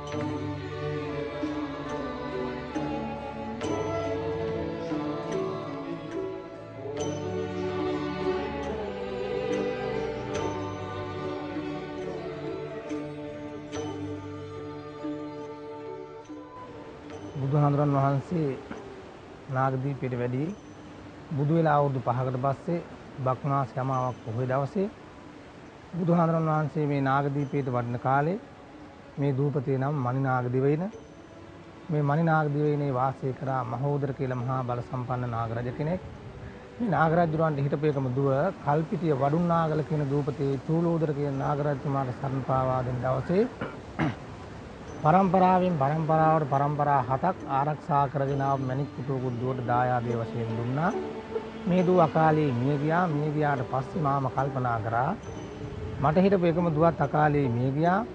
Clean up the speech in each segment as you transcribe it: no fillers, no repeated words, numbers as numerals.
බුදුහාඳුරන් වහන්සේ නාගදීපයට වැඩි බුදු වෙලා අවුරුදු 5කට පස්සේ බක්මාස යමාවක් පොහොය දවසේ බුදුහාඳුරන් වහන්සේ මේ නාගදීපයට වඩින කාලේ මේ දූපතේ නම් මණිනාග දිවයින මේ මණිනාග දිවයිනේ වාසය කරා මහෝදර කියලා මහා බල සම්පන්න නාගරජ කෙනෙක්. මේ නාගරජුරන්ට හිටපු එකම දුව කල්පිටිය වඩුන්නාගල කියන දූපතේ චූලෝදර කියන නාගරජතුමාට සරණ පාවා දෙන දවසේ පරම්පරාවෙන් පරම්පරා 7ක් ආරක්ෂා කරගෙන ආව මණික් පුටුවකුත් දුවට දායාදේ වශයෙන් දුන්නා. මේ දුව අකාලේ මිය ගියා. මිය ගියාට පස්සේ මාම කල්පනා කරා මට හිටපු එකම දුවත් අකාලේ මිය ගියා.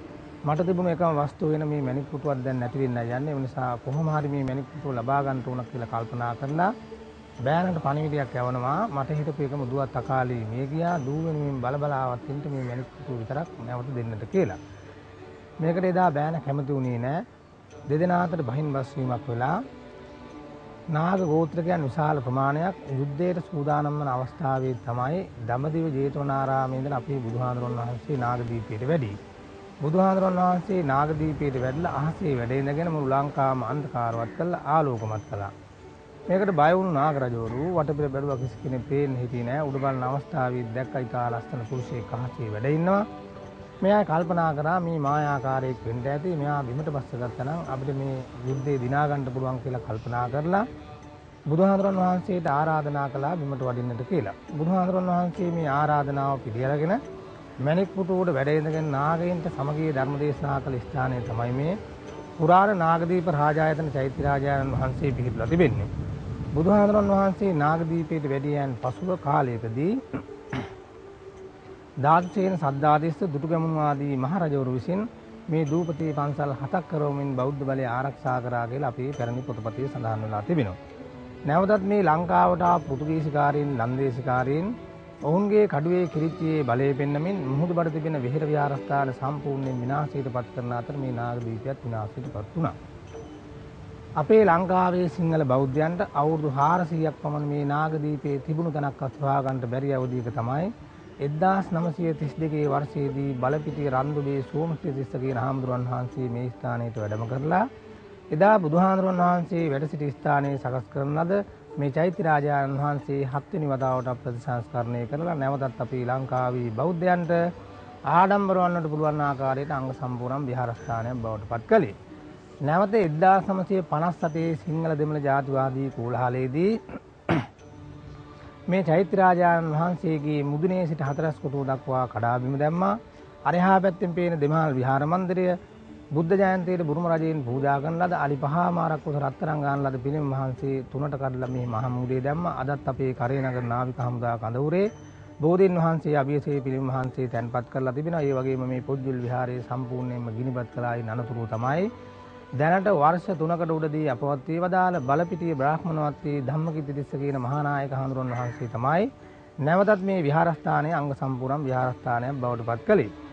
මට තිබුණ එකම වස්තුව වෙන මේ මණික් පුටුවක් දැන් නැති වෙන්නයි යන්නේ. ඒ නිසා කොහොම හරි මේ මණික් පුටුව ලබා ගන්න ඕන කියලා කල්පනා කරලා බෑනට පණිවිඩයක් යවනවා. මට හිටපු එකම දුවත් අකාලේ මිය ගියා. දුව වෙනුවෙන් බලබලාවත් ඉන්න මේ මණික් පුටුව විතරක් නැවත දෙන්නට කියලා. මේකට එදා බෑන කැමති වුණේ නැහැ. දෙදෙනා අතර බහින් බස්වීමක් වෙලා නාග ගෝත්‍රිකයන් විශාල ප්‍රමාණයක් යුද්ධයට සූදානම් වන අවස්ථාවේ තමයි දඹදිව ජේතවනාරාමයේ ඉඳන් අපේ බුදුහාඳුරන් වහන්සේ නාගදීපයට වැඩි. බුදුහාඳුරන් වහන්සේ නාගදීපයට වැඩලා අහසේ වැඩ ඉඳගෙන මුළු ලංකාවම අන්ධකාරවත් කරලා ආලෝකමත් කළා. මේකට බය වුණු නාගරජවරු වටපිට බැලුවා කිසි කෙනෙක් පේන්නේ හිටියේ නැහැ. උඩ බලන අවස්ථාවේ දැක්කයි තා ලස්සන පුරුෂයෙක් අහසේ වැඩ ඉන්නවා. මෙයා කල්පනා කරා මේ මායාකාරයෙක් වෙන්න ඇති. මෙයා බිමට බස්ස ගත්තා නම් අපිට මේ යුද්ධේ දිනා ගන්න පුළුවන් කියලා කල්පනා කරලා බුදුහාඳුරන් වහන්සේට ආරාධනා කළා බිමට වඩින්නට කියලා. බුදුහාඳුරන් වහන්සේ මේ ආරාධනාව පිළිඅරගෙන මණික් පුටුවට වැඩ ඉඳගෙන නාගයන්ට සමගිය ධර්ම දේශනා කළ ස්ථානය තමයි මේ පුරාණ නාගදීප රාජායතන චෛත්‍ය රාජායන් වහන්සේ පිහිටලා තිබෙන්නේ. බුදුහාඳුරන් වහන්සේ නාගදීපයට වැඩියන් පසුව කාලයකදී දාර්ශනික සද්ධාතිස්ස දුටුගැමුණු ආදී මහරජවරු විසින් මේ දූපතේ පන්සල් 7ක් කරවමින් බෞද්ධ බලය ආරක්ෂා කරා කියලා අපේ පැරණි පොතපතේ සඳහන් වෙලා තිබෙනවා. නැවතත් මේ ලංකාවට ආ පෘතුගීසිකාරීන් ලන්දේසිකාරීන් ඔවුන්ගේ කඩුවේ කිරිච්චියේ බලය පෙන්නමින් මුහුදු බඩ තිබෙන විහෙර විහාරස්ථාන සම්පූර්ණයෙන් විනාශයට පත් කරන අතර මේ නාගදීපයත් විනාශයට පත් වුණා. අපේ ලංකාවේ සිංහල බෞද්ධයන්ට අවුරුදු 400ක් පමණ මේ නාගදීපයේ තිබුණු තැනක් අස්වා ගන්නට බැරි අවධියක තමයි 1932 වර්ෂයේදී බලපිටිය රන්දුබේ සෝමසිරිස්ස කියන හාමුදුරන් වහන්සේ මේ ස්ථානයට වැඩම කරලා එදා බුදුහාඳුරන් වහන්සේ වැඩ සිටි ස්ථානයේ සකස් කරන ලද මේ චෛත්‍ය රාජායන් වහන්සේ 7 වෙනි වතාවට ප්‍රතිසංස්කරණය කරලා නැවතත් අපේ ලංකාවේ බෞද්ධයන්ට ආඩම්බර වන්නට පුළුවන් ආකාරයට අංග සම්පූර්ණ විහාරස්ථානයක් බවට පත් කළේ. නැවත 1957 සිංහල දෙමළ ජාතිවාදී කෝලහලයේදී මේ චෛත්‍ය රාජායන් වහන්සේගේ මුදුනේ සිට හතරස් කොටුව දක්වා කඩා බිම දැම්මා. අරහා පැත්තෙන් පේන දෙමහල් විහාර මන්දිරය බුද්ධ ජයන්තියට බුරුම රජයෙන් පූජා කරන ලද අලි පහමාරක් උස රත්තරන් ගාන ලද පිළිම වහන්සේ තුනට කඩලා මේ මහ මුදේ දැම්මා. අදත් අපේ කරේනගර නාවික හමුදා කඳවුරේ බෝධීන් වහන්සේ අභියසේ පිළිම වහන්සේ තැන්පත් කරලා තිබෙනවා. ඒ වගේම මේ පොත්ජුල් විහාරයේ සම්පූර්ණයෙන්ම ගිනිපත් කළායි අනතුරු තමයි දැනට වර්ෂ 3කට උඩදී අපවත් වී වදාළ බලපිටිය බ්‍රාහ්මණවත්තේ ධම්මකිත්තිස්ස කියන මහානායක හඳුරන වහන්සේ තමයි නැවතත් මේ විහාරස්ථානයේ අංග සම්පූර්ණ විහාරස්ථානයක් බවට පත් කළේ.